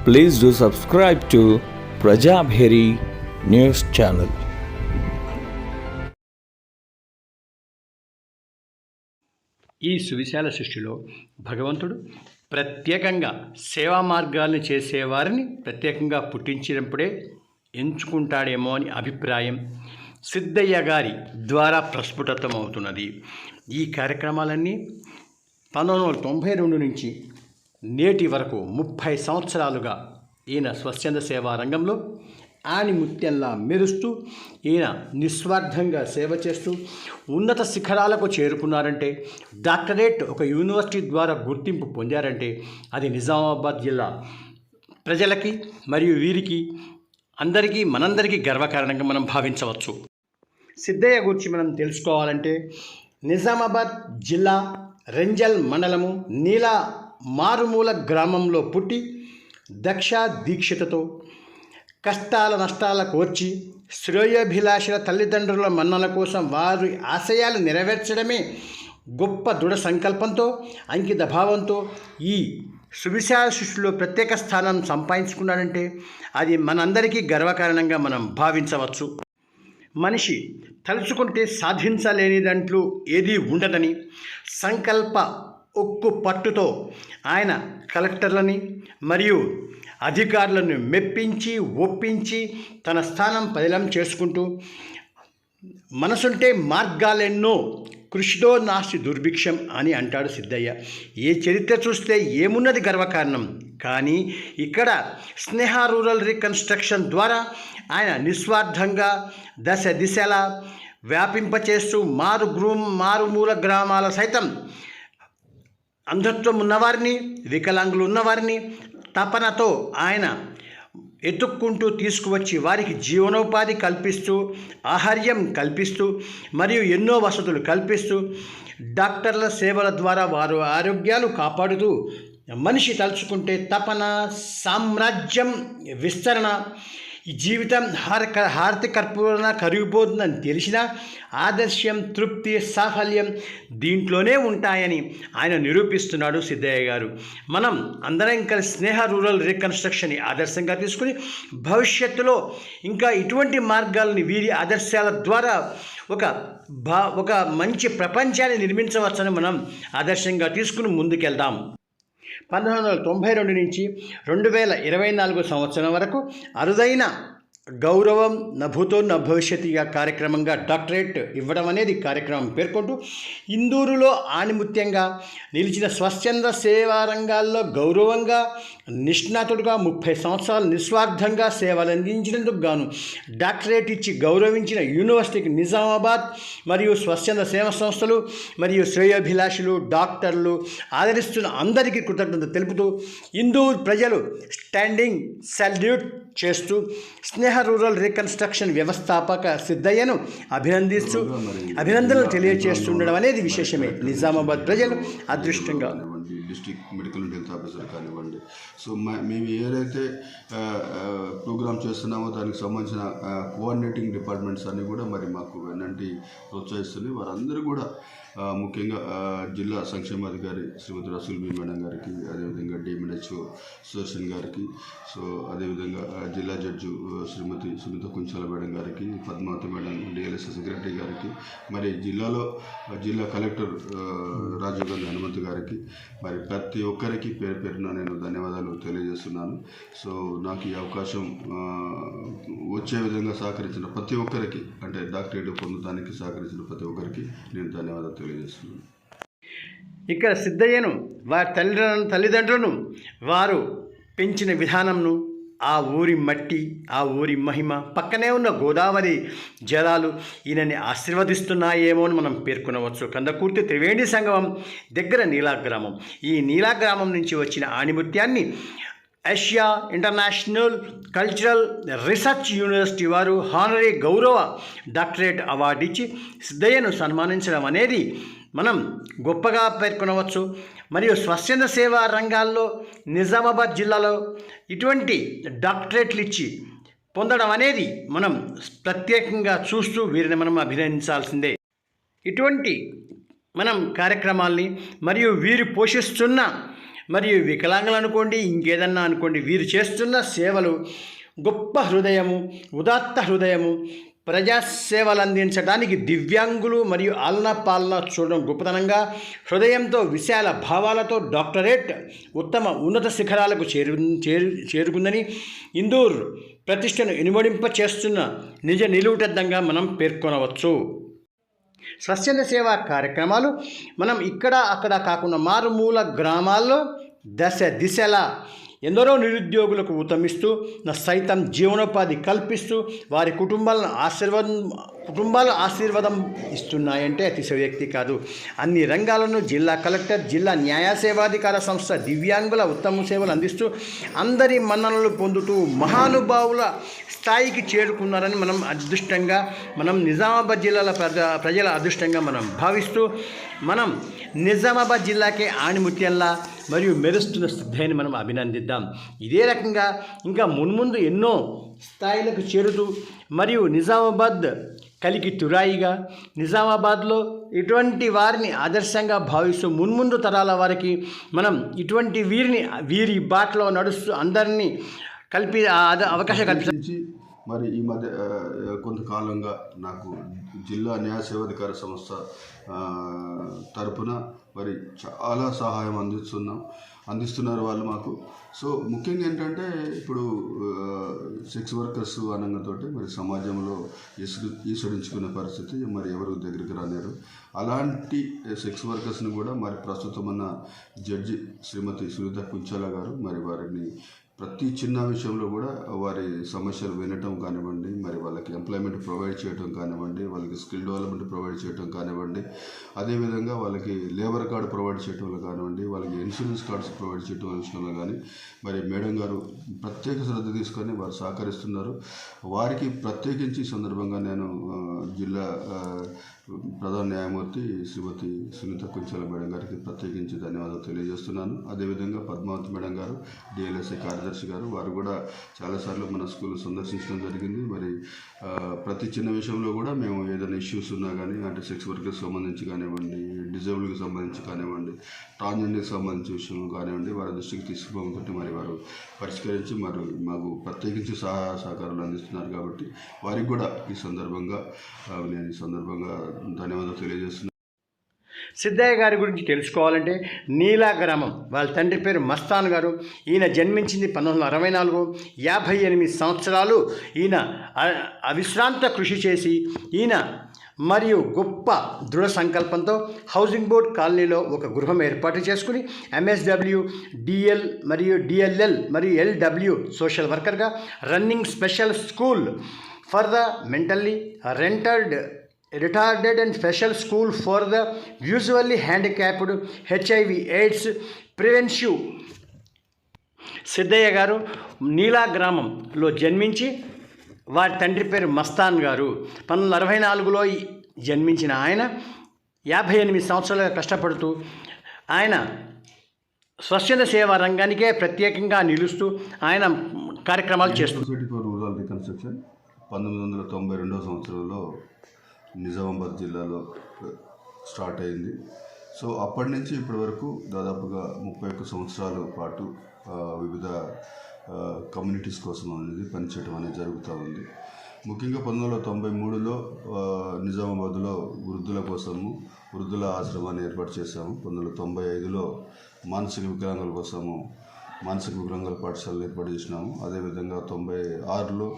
Please do subscribe to Prajabheri News Channel. ఈ సువిశాల సృష్టిలో భగవంతుడు ప్రత్యేకంగా సేవా మార్గాలను చేసేవారిని ప్రత్యేకంగా పుట్టించినప్పుడే ఎంచుకుంటాడేమో అని అభిప్రాయం సిద్ధయ్య గారి ద్వారా ప్రస్ఫుటతం అవుతున్నది. ఈ కార్యక్రమాలన్నీ 1992 నుంచి నేటి వరకు 30 సంవత్సరాలుగా ఈయన స్వచ్ఛంద సేవా రంగంలో ఆణిముత్యంలా మెరుస్తూ ఈయన నిస్వార్థంగా సేవ చేస్తూ ఉన్నత శిఖరాలకు చేరుకున్నారంటే, డాక్టరేట్ ఒక యూనివర్సిటీ ద్వారా గుర్తింపు పొందారంటే అది నిజామాబాద్ జిల్లా ప్రజలకి మరియు వీరికి మనందరికీ గర్వకారణంగా మనం భావించవచ్చు. సిద్ధయ్య గురించి మనం తెలుసుకోవాలంటే నిజామాబాద్ జిల్లా రెంజల్ మండలము నీలా మారుమూల గ్రామంలో పుట్టి దక్ష దీక్షితతో కష్టాల నష్టాల కోర్చి శ్రేయోభిలాషుల తల్లిదండ్రుల మన్నన కోసం వారి ఆశయాలు నెరవేర్చడమే గొప్ప దృఢ సంకల్పంతో అంకిత భావంతో ఈ సువిశాల సృష్టిలో ప్రత్యేక స్థానం సంపాదించుకున్నాడంటే అది మనందరికీ గర్వకారణంగా మనం భావించవచ్చు. మనిషి తలుచుకుంటే సాధించలేనిదంటూ ఏదీ ఉండదని సంకల్ప ఉక్కు పట్టుతో ఆయన కలెక్టర్లని మరియు అధికారులను మెప్పించి ఒప్పించి తన స్థానం పదిలం చేసుకుంటూ మనసుంటే మార్గాలెన్నో కృషితో నాస్తి దుర్భిక్షం అని అంటాడు సిద్ధయ్య. ఏ చరిత్ర చూస్తే ఏమున్నది గర్వకారణం, కానీ ఇక్కడ స్నేహ రూరల్ రీకన్స్ట్రక్షన్ ద్వారా ఆయన నిస్వార్థంగా దశ దిశలా వ్యాపింపచేస్తూ మారుమూల గ్రామాల సైతం అంధత్వం ఉన్నవారిని, వికలాంగులు ఉన్నవారిని తపనతో ఆయన ఎత్తుక్కుంటూ తీసుకువచ్చి వారికి జీవనోపాధి కల్పిస్తూ, ఆహార్యం కల్పిస్తూ మరియు ఎన్నో వసతులు కల్పిస్తూ డాక్టర్ల సేవల ద్వారా వారు ఆరోగ్యాలు కాపాడుతూ మనిషి తలుచుకుంటే తపన, సామ్రాజ్యం విస్తరణ, ఈ జీవితం హారతి కర్పూరణ కరిగిపోతుందని తెలిసిన ఆదర్శం, తృప్తి, సాఫల్యం దీంట్లోనే ఉంటాయని ఆయన నిరూపిస్తున్నాడు సిద్ధయ్య గారు. మనం అందరం కలిసి స్నేహ రూరల్ రీకన్స్ట్రక్షన్ని ఆదర్శంగా తీసుకుని భవిష్యత్తులో ఇంకా ఇటువంటి మార్గాలని వీరి ఆదర్శాల ద్వారా ఒక మంచి ప్రపంచాన్ని నిర్మించవచ్చని మనం ఆదర్శంగా తీసుకుని ముందుకెళ్దాం. 1992 నుంచి 2024 సంవత్సరం వరకు అరుదైన గౌరవం నభూతో నభవిష్యత్తుగా కార్యక్రమంగా డాక్టరేట్ ఇవ్వడం అనేది కార్యక్రమం పేర్కొంటూ ఇందూరులో ఆణిముత్యంగా నిలిచిన స్వచ్ఛంద సేవా రంగాల్లో గౌరవంగా నిష్ణాతుడుగా 30 సంవత్సరాలు నిస్వార్థంగా సేవలు అందించినందుకు గాను డాక్టరేట్ ఇచ్చి గౌరవించిన యూనివర్సిటీకి నిజామాబాద్ మరియు స్వచ్ఛంద సేవా సంస్థలు మరియు శ్రేయోభిలాషులు డాక్టర్లు ఆదరిస్తున్న అందరికీ కృతజ్ఞత తెలుపుతూ ఇందూరు ప్రజలు స్టాండింగ్ సల్యూట్ చేస్తూ స్నేహ రూరల్ రీకన్స్ట్రక్షన్ వ్యవస్థాపక సిద్ధయ్యను అభినందనలు తెలియజేస్తుండడం అనేది విశేషమే. నిజామాబాద్ ప్రజలు అదృష్టంగా district medical and health officer కానివ్వండి, సో మేము ఏదైతే ప్రోగ్రామ్ చేస్తున్నామో దానికి సంబంధించిన కోఆర్డినేటింగ్ డిపార్ట్మెంట్స్ అన్నీ కూడా మరి మాకు వెన్నంటి ప్రోత్సహిస్తుంది. వారందరూ కూడా ముఖ్యంగా జిల్లా సంక్షేమాధికారి శ్రీమతి రసూల్ బి మేడం గారికి, అదేవిధంగా డిఎంహెచ్ఓ సుదర్శన్ గారికి, సో అదేవిధంగా జిల్లా జడ్జి శ్రీమతి సునీత కుంచాల మేడం గారికి, పద్మావతి మేడం డిఎల్ఎస్ సెక్రటరీ గారికి, మరి జిల్లా కలెక్టర్ రాజీవ్ గాంధీ హనుమంత్ గారికి, మరి ప్రతి ఒక్కరికి పేరు పేరున నేను ధన్యవాదాలు తెలియజేస్తున్నాను. సో నాకు ఈ అవకాశం వచ్చే విధంగా సహకరించిన ప్రతి ఒక్కరికి, అంటే డాక్టరేట్ పొందడానికి సహకరించిన ప్రతి ఒక్కరికి నేను ధన్యవాదాలు తెలియజేస్తున్నాను. ఇక్కడ సిద్ధయ్యను వారి తల్లిదండ్రులను వారు పెంచిన విధానంను, ఆ ఊరి మట్టి, ఆ ఊరి మహిమ, పక్కనే ఉన్న గోదావరి జలాలు ఈయనని ఆశీర్వదిస్తున్నాయేమో అని మనం పేర్కొనవచ్చు. కందకుర్తి త్రివేణి సంగమం దగ్గర నీలా గ్రామం. ఈ నీలా గ్రామం నుంచి వచ్చిన ఆణిముత్యాన్ని Asia international cultural research university వారు హానరీ గౌరవ డాక్టరేట్ అవార్డు ఇచ్చి సిద్ధయ్యను సన్మానించడం అనేది మనం గొప్పగా పేర్కొనవచ్చు. మరియు స్వచ్ఛంద సేవా రంగాల్లో నిజామాబాద్ జిల్లాలో ఇటువంటి డాక్టరేట్లు ఇచ్చి పొందడం అనేది మనం ప్రత్యేకంగా చూస్తూ వీరిని మనం అభినందించాల్సిందే. ఇటువంటి మనం కార్యక్రమాల్ని మరియు వీరు పోషిస్తున్న మరియు వికలాంగులు అనుకోండి, ఇంకేదన్నా అనుకోండి, వీరు చేస్తున్న సేవలు గొప్ప హృదయము, ఉదాత్త హృదయము, ప్రజాసేవలు అందించడానికి దివ్యాంగులు మరియు ఆలన పాలన చూడడం గొప్పతనంగా, హృదయంతో విశాల భావాలతో డాక్టరేట్ ఉత్తమ ఉన్నత శిఖరాలకు చేరుకుందని ఇందూర్ ప్రతిష్టను ఇనుమడింప చేస్తున్న నిజ నిలువుటద్దంగా మనం పేర్కొనవచ్చు. స్వచ్ఛంద సేవా కార్యక్రమాలు మనం ఇక్కడ అక్కడ కాకుండా మారుమూల గ్రామాల్లో దశ దిశలా ఎందరో నిరుద్యోగులకు ఉత్తమిస్తూ సైతం జీవనోపాధి కల్పిస్తూ వారి కుటుంబాల ఆశీర్వాదం ఇస్తున్నాయంటే అతిశయోక్తి కాదు. అన్ని రంగాలను జిల్లా కలెక్టర్, జిల్లా న్యాయ సేవాధికార సంస్థ దివ్యాంగుల ఉత్తమ సేవలు అందిస్తూ అందరి మన్ననలు పొందుతూ మహానుభావుల స్థాయికి చేరుకున్నారని మనం నిజామాబాద్ జిల్లాల ప్రజల అదృష్టంగా మనం భావిస్తూ మనం నిజామాబాద్ జిల్లాకే ఆణిముత్యంలా మరియు మెరుస్తున్న సిద్ధయ్యని మనం అభినందిద్దాం. ఇదే రకంగా ఇంకా మున్ముందు ఎన్నో స్థాయిలకు చేరుతూ మరియు నిజామాబాద్ కలికి తురాయిగా నిజామాబాద్లో ఇటువంటి వారిని ఆదర్శంగా భావిస్తూ మున్ముందు తరాల వారికి మనం ఇటువంటి వీరి బాటలో నడుస్తూ అందరినీ అవకాశం కల్పించి మరి ఈ మధ్య కొంతకాలంగా నాకు జిల్లా న్యాయ సేవాధికార సంస్థ తరపున మరి చాలా సహాయం అందిస్తున్నారు వాళ్ళు మాకు. సో ముఖ్యంగా ఏంటంటే ఇప్పుడు సెక్స్ వర్కర్స్ అనడంతో మరి సమాజంలో ఈసడించుకునే పరిస్థితి, మరి ఎవరు దగ్గరికి రాలేరు. అలాంటి సెక్స్ వర్కర్స్ని కూడా మరి ప్రస్తుతం ఉన్న జడ్జి శ్రీమతి సునీత కుంచాల గారు మరి వారిని ప్రతి చిన్న విషయంలో కూడా వారి సమస్యలు వినటం కానివ్వండి, మరి వాళ్ళకి ఎంప్లాయ్మెంట్ ప్రొవైడ్ చేయడం కానివ్వండి, వాళ్ళకి స్కిల్ డెవలప్మెంట్ ప్రొవైడ్ చేయడం కానివ్వండి, అదేవిధంగా వాళ్ళకి లేబర్ కార్డు ప్రొవైడ్ చేయడంలో కానివ్వండి, వాళ్ళకి ఇన్సూరెన్స్ కార్డ్స్ ప్రొవైడ్ చేయడం విషయంలో కానీ మరి మేడం గారు ప్రత్యేక శ్రద్ధ తీసుకొని వారు సహకరిస్తున్నారు. వారికి ప్రత్యేకించి సందర్భంగా నేను జిల్లా ప్రధాన న్యాయమూర్తి శ్రీమతి సునీత కుంచాల మేడం గారికి ప్రత్యేకించి ధన్యవాదాలు తెలియజేస్తున్నాను. అదేవిధంగా పద్మావతి మేడం గారు, డిఎల్ఎస్ఐ కార్యదర్శి గారు, వారు కూడా చాలాసార్లు మన స్కూల్ సందర్శించడం జరిగింది. మరి ప్రతి చిన్న విషయంలో కూడా మేము ఏదైనా ఇష్యూస్ ఉన్నా కానీ, అంటే సెక్స్ వర్కర్కి సంబంధించి కానివ్వండి, డిజేబుల్కి సంబంధించి కానివ్వండి, ట్రాన్స్జెండర్కి సంబంధించిన విషయం కానివ్వండి, వారి దృష్టికి తీసుకుపోతుంటే మరి వారు పరిష్కరించి మరి మాకు ప్రత్యేకించి సహకారాలు అందిస్తున్నారు. కాబట్టి వారికి కూడా ఈ సందర్భంగా ధన్యవాదాలు తెలియజేస్తున్నాను. సిద్ధయ్య గారి గురించి తెలుసుకోవాలంటే నీలా గ్రామం, వాళ్ళ తండ్రి పేరు మస్తాన్ గారు. ఈయన జన్మించింది 1964. 58 సంవత్సరాలు ఈయన అవిశ్రాంత కృషి చేసి ఈయన మరియు గొప్ప దృఢ సంకల్పంతో హౌసింగ్ బోర్డ్ కాలనీలో ఒక గృహం ఏర్పాటు చేసుకుని MSW, DL మరియు DLL మరియు LW సోషల్ వర్కర్గా running special school for the mentally retarded and special school for the visually handicapped, HIV/AIDS preventive. Siddaiah గారు నీలా గ్రామంలో జన్మించి వారి తండ్రి పేరు మస్తాన్ గారు. 1964లో జన్మించిన ఆయన 58 సంవత్సరాలుగా కష్టపడుతూ ఆయన స్వచ్ఛంద సేవా రంగానికే ప్రత్యేకంగా నిలుస్తూ ఆయన కార్యక్రమాలు చేస్తున్నారు. సొసైటీ ఫర్ రూరల్ రికన్స్ట్రక్షన్ 1992 సంవత్సరంలో నిజామాబాద్ జిల్లాలో స్టార్ట్ అయింది. సో అప్పటి నుంచి ఇప్పటి వరకు దాదాపుగా 31 సంవత్సరాల పాటు వివిధ కమ్యూనిటీస్ కోసం అనేది పనిచేయడం అనేది జరుగుతూ ఉంది. ముఖ్యంగా 1993లో నిజామాబాద్లో వృద్ధుల కోసము వృద్ధుల ఆశ్రమాన్ని ఏర్పాటు చేశాము. 1995లో మానసిక వికలాంగుల కోసము మానసిక వికలాంగుల పాఠశాలను ఏర్పాటు చేసినాము. అదేవిధంగా 96లో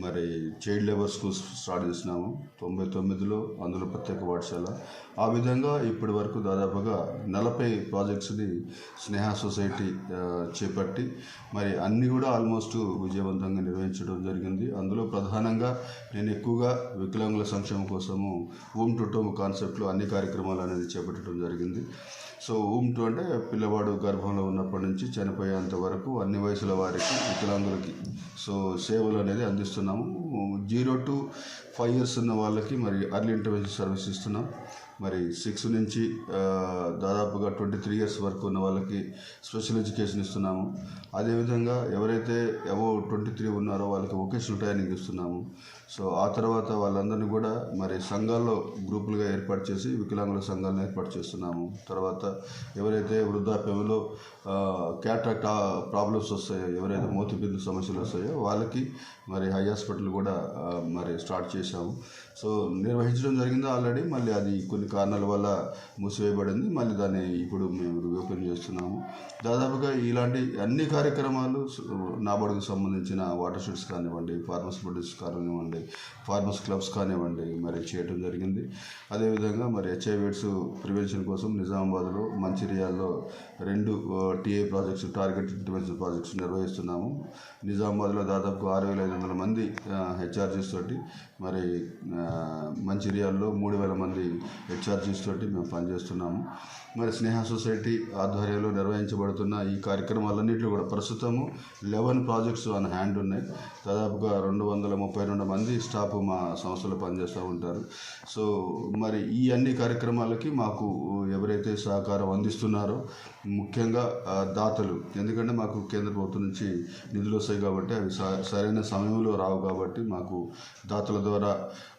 మరి చైల్డ్ లేబర్ స్కూల్స్ స్టార్ట్ చేసినాము. 99లో అందులో ప్రత్యేక పాఠశాల. ఆ విధంగా ఇప్పటి వరకు దాదాపుగా 40 ప్రాజెక్ట్స్ని స్నేహ సొసైటీ చేపట్టి మరి అన్నీ కూడా ఆల్మోస్ట్ విజయవంతంగా నిర్వహించడం జరిగింది. అందులో ప్రధానంగా నేను ఎక్కువగా వికలాంగుల సంక్షేమం కోసము హోమ్ టు హోమ్ కాన్సెప్ట్లో అన్ని కార్యక్రమాలు అనేది చేపట్టడం జరిగింది. సో హోమ్ టు అంటే పిల్లవాడు గర్భంలో ఉన్నప్పటి నుంచి చనిపోయేంత వరకు అన్ని వయసుల వారికి వికలాంగులకి సో సేవలు అనేది అందిస్తున్నాము. 0 to 5 years ఉన్న వాళ్ళకి మరి అర్లీ ఇంటర్వెన్షన్ సర్వీస్ ఇస్తున్నాం. మరి 6 నుంచి దాదాపుగా 23 ఇయర్స్ వరకు ఉన్న వాళ్ళకి స్పెషల్ ఎడ్యుకేషన్ ఇస్తున్నాము. అదేవిధంగా ఎవరైతే అబోవ్ 23 ఉన్నారో వాళ్ళకి వొకేషనల్ ట్రైనింగ్ ఇస్తున్నాము. సో ఆ తర్వాత వాళ్ళందరినీ కూడా మరి సంఘాల్లో గ్రూపులుగా ఏర్పాటు చేసి వికలాంగుల సంఘాలను ఏర్పాటు చేస్తున్నాము. తర్వాత ఎవరైతే వృద్ధాప్యంలో క్యాట్రాక్ట్ ప్రాబ్లమ్స్ వస్తాయో, ఎవరైతే మోతిబిందు సమస్యలు వస్తాయో వాళ్ళకి మరి హై హాస్పిటల్ కూడా మరి స్టార్ట్ చేశాము. సో నిర్వహించడం జరిగింది ఆల్రెడీ, మళ్ళీ అది కొన్ని కారణాల వల్ల మూసివేయబడింది. మళ్ళీ దాన్ని ఇప్పుడు మేము రీఓపెన్ చేస్తున్నాము. దాదాపుగా ఇలాంటి అన్ని కార్యక్రమాలు నాబార్డుకు సంబంధించిన వాటర్ షెడ్స్ కానివ్వండి, ఫార్మర్స్ ప్రొడ్యూస్ కానివ్వండి, ఫార్మర్స్ క్లబ్స్ కానివ్వండి మరి చేయడం జరిగింది. అదేవిధంగా మరి HIV/AIDS ప్రివెన్షన్ కోసం నిజామాబాద్లో, మంచిర్యాలలో 2 TA projects, target intervention projects నిర్వహిస్తున్నాము. నిజామాబాద్లో దాదాపు 6,500 మంది HRGs తోటి, మరి మంచిర్యాలలో 3,000 మంది HRGs తోటి మేము పనిచేస్తున్నాము. మరి స్నేహ సొసైటీ ఆధ్వర్యంలో నిర్వహించబడుతున్న ఈ కార్యక్రమాలన్నింటిలో కూడా ప్రస్తుతము 11 ప్రాజెక్ట్స్ ఆన్ హ్యాండ్ ఉన్నాయి. దాదాపుగా 232 మంది స్టాఫ్ మా సంస్థలో పనిచేస్తూ ఉంటారు. సో మరి ఈ అన్ని కార్యక్రమాలకి మాకు ఎవరైతే సహకారం అందిస్తున్నారో, ముఖ్యంగా దాతలు, ఎందుకంటే మాకు కేంద్ర ప్రభుత్వం నుంచి నిధులు వస్తాయి కాబట్టి అవి సరైన సమయంలో రావు కాబట్టి మాకు దాతల ద్వారా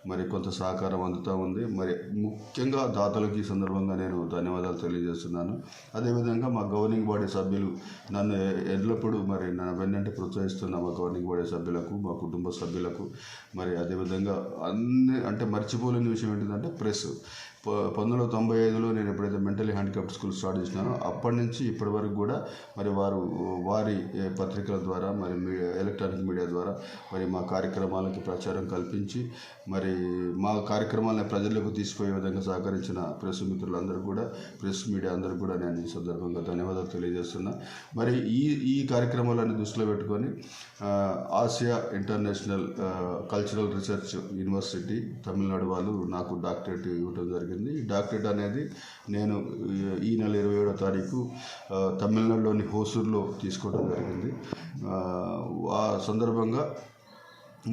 మరి కొంత సహకారం అందుతూ ఉంది. మరి ముఖ్యంగా దాతలకు ఈ సందర్భంగా నేను ధన్యవాదాలు తెలియజేస్తున్నాను. అదేవిధంగా మా గవర్నింగ్ బాడీ సభ్యులు నన్ను ఎల్లప్పుడూ మరి నా వెన్నంటే ప్రోత్సహిస్తున్న మా గవర్నింగ్ బాడీ సభ్యులకు, మా కుటుంబ సభ్యులకు, మరి అదేవిధంగా అన్ని అంటే మర్చిపోలేని విషయం ఏంటంటే ప్రెస్. 1995లో నేను ఎప్పుడైతే మెంటలీ హ్యాండిక్యాప్డ్ స్కూల్ స్టార్ట్ చేసినానో అప్పటి నుంచి ఇప్పటి వరకు కూడా మరి వారి పత్రికల ద్వారా, మరి ఎలక్ట్రానిక్ మీడియా ద్వారా మరి మా కార్యక్రమాలకి ప్రచారం కల్పించి మరి మా కార్యక్రమాలను ప్రజలకు తీసుకుపోయే విధంగా సహకరించిన ప్రెస్ మిత్రులందరూ కూడా, ప్రెస్ మీడియా అందరూ కూడా నేను ఈ సందర్భంగా ధన్యవాదాలు తెలియజేస్తున్నా. మరి ఈ కార్యక్రమాలను దృష్టిలో పెట్టుకొని Asia international cultural research university Tamil Nadu వాళ్ళు నాకు డాక్టరేట్ ఇవ్వడం జరిగింది. ఈ డాక్టరేట్ అనేది నేను ఈ నెల 27వ తారీఖు తమిళనాడులోని హోసూర్లో తీసుకోవడం జరిగింది. ఆ సందర్భంగా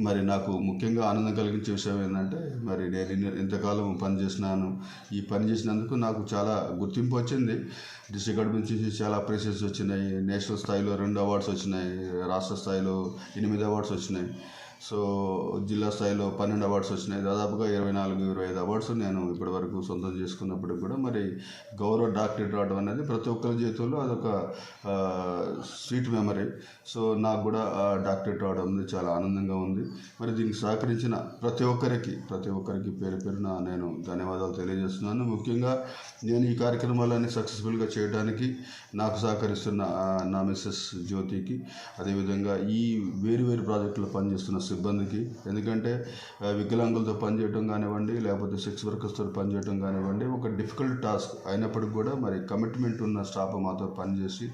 మరి నాకు ముఖ్యంగా ఆనందం కలిగించే విషయం ఏంటంటే, మరి నేను ఇంతకాలం పనిచేసినాను. ఈ పని చేసినందుకు నాకు చాలా గుర్తింపు వచ్చింది. డిస్ట్రిక్ట్ గవర్నమెంట్ నుంచి చాలా అప్రిషియేషన్స్ వచ్చినాయి. నేషనల్ స్థాయిలో 2 అవార్డ్స్ వచ్చినాయి, రాష్ట్ర స్థాయిలో 8 అవార్డ్స్ వచ్చినాయి. సో జిల్లా స్థాయిలో 12 అవార్డ్స్ వచ్చినాయి. దాదాపుగా 24-25 అవార్డ్స్ నేను ఇప్పటివరకు సొంతం చేసుకున్నప్పుడు కూడా మరి గౌరవ డాక్టరేట్ రావడం అనేది ప్రతి ఒక్కరి జీవితంలో అదొక స్వీట్ మెమరీ. సో నాకు కూడా డాక్టరేట్ రావడం అనేది చాలా ఆనందంగా ఉంది. మరి దీనికి సహకరించిన ప్రతి ఒక్కరికి పేరు పేరున నేను ధన్యవాదాలు తెలియజేస్తున్నాను. ముఖ్యంగా నేను ఈ కార్యక్రమాలన్నీ సక్సెస్ఫుల్గా చేయడానికి నాకు సహకరిస్తున్న నా మిస్సెస్ జ్యోతికి, అదేవిధంగా ఈ వేరు ప్రాజెక్టులో పనిచేస్తున్న సిబ్బందికి. ఎందుకంటే వికలాంగులతో పనిచేయడం కానివ్వండి, లేకపోతే సెక్స్ వర్కర్స్తో పనిచేయడం కానివ్వండి ఒక డిఫికల్ట్ టాస్క్ అయినప్పటికీ కూడా మరి కమిట్మెంట్ ఉన్న స్టాఫ్ మాతో పనిచేసి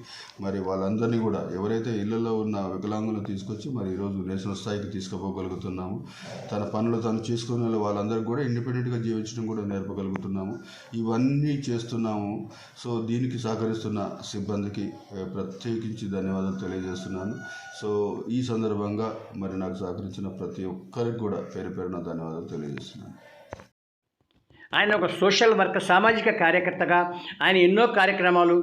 మరి వాళ్ళందరినీ కూడా ఎవరైతే ఇళ్లలో ఉన్న వికలాంగులను తీసుకొచ్చి మరి ఈరోజు నేషనల్ స్థాయికి తీసుకుపోగలుగుతున్నాము. తన పనులు తను చేసుకునే వాళ్ళందరికీ కూడా ఇండిపెండెంట్గా జీవించడం కూడా నేర్పగలుగుతున్నాము. ఇవన్నీ చేస్తున్నాము. సో దీనికి సహకరిస్తున్న సిబ్బందికి ప్రత్యేకించి ధన్యవాదాలు తెలియజేస్తున్నాను. సో ఈ సందర్భంగా మరి నాకు సహకరించిన ప్రతి ఒక్కరికి కూడా పేరు పేరున ధన్యవాదాలు తెలియజేస్తున్నాను. ఆయన ఒక సోషల్ వర్కర్, సామాజిక కార్యకర్తగా ఆయన ఎన్నో కార్యక్రమాలు,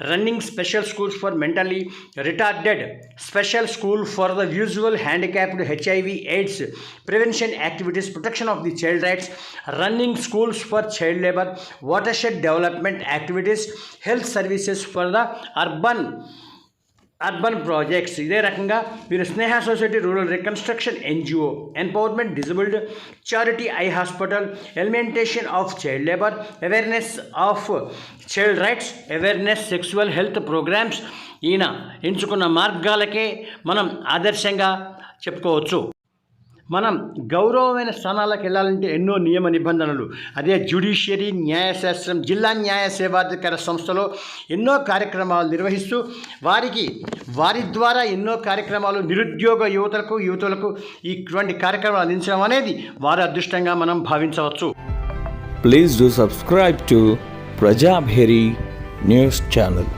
running special schools for mentally retarded, special school for the visual handicapped, HIV/AIDS prevention activities, protection of the child rights, running schools for child labour, watershed development activities, health services for the urban projects. ఇదే రకంగా వీరు Sneha society, rural reconstruction NGO, empowerment disabled charity, eye hospital, elimination of child labour, awareness of child rights, awareness sexual health programmes. ఈయన ఎంచుకున్న మార్గాలకే మనం ఆదర్శంగా చెప్పుకోవచ్చు. మనం గౌరవమైన స్థానాలకు వెళ్ళాలంటే ఎన్నో నియమ నిబంధనలు. అదే జ్యుడిషియరీ, న్యాయశాస్త్రం, జిల్లా న్యాయ సేవాధికార సంస్థలో ఎన్నో కార్యక్రమాలు నిర్వహిస్తూ వారి ద్వారా ఎన్నో కార్యక్రమాలు నిరుద్యోగ యువతులకు ఇటువంటి కార్యక్రమాలు అందించడం అనేది వారి అదృష్టంగా మనం భావించవచ్చు. Please do subscribe to Prajabheri news channel.